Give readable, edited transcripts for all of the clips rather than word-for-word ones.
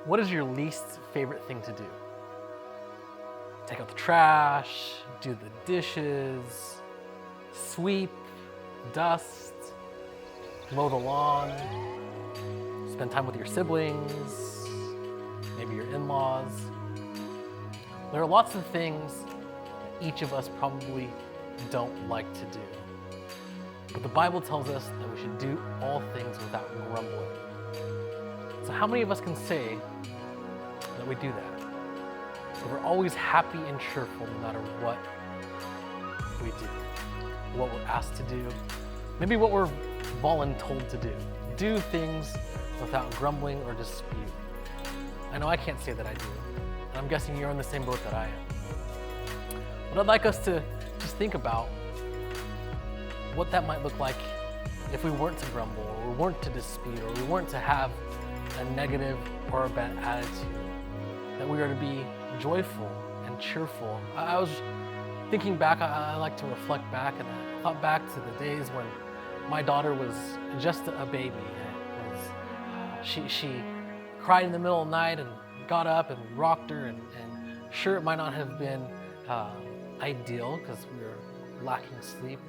What is your least favorite thing to do? Take out the trash, do the dishes, sweep, dust, mow the lawn, spend time with your siblings, maybe your in-laws. There are lots of things that each of us probably don't like to do. But the Bible tells us that we should do all things without grumbling. So how many of us can say that we do that? That we're always happy and cheerful no matter what we do, what we're asked to do, maybe what we're voluntold to do. Do things without grumbling or dispute. I know I can't say that I do, and I'm guessing you're in the same boat that I am. But I'd like us to just think about what that might look like if we weren't to grumble, or we weren't to dispute, or we weren't to have a negative or a bad attitude. That we are to be joyful and cheerful. I was thinking back, I like to reflect back, and I thought back to the days when my daughter was just a baby. She cried in the middle of the night and got up and rocked her, and sure, it might not have been ideal because we were lacking sleep.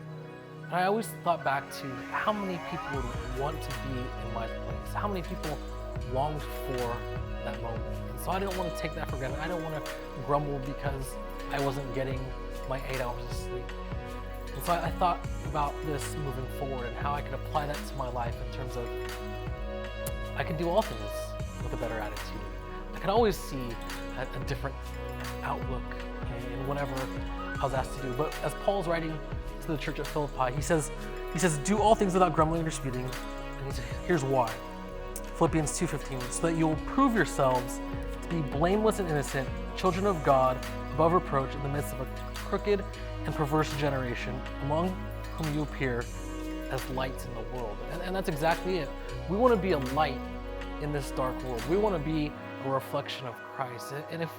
But I always thought back to how many people would want to be in my place, how many people longed for that moment. And so I didn't want to take that for granted. I didn't want to grumble because I wasn't getting my 8 hours of sleep. And so I thought about this moving forward and how I could apply that to my life in terms of I can do all things with a better attitude. I can always see a different outlook in whatever I was asked to do. But as Paul's writing to the church at Philippi, he says, do all things without grumbling or disputing. And he says, here's why. Philippians 2:15, so that you will prove yourselves to be blameless and innocent, children of God, above reproach in the midst of a crooked and perverse generation, among whom you appear as lights in the world. And that's exactly it. We want to be a light in this dark world. We want to be a reflection of Christ. And if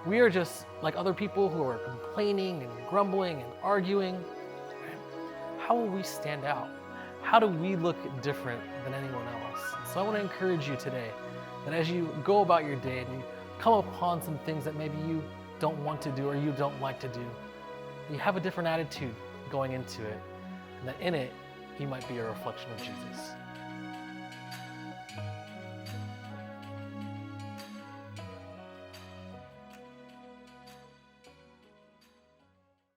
we are just like other people who are complaining and grumbling and arguing, how will we stand out? How do we look different than anyone else? So I want to encourage you today that as you go about your day and you come upon some things that maybe you don't want to do or you don't like to do, you have a different attitude going into it, and that in it, you might be a reflection of Jesus.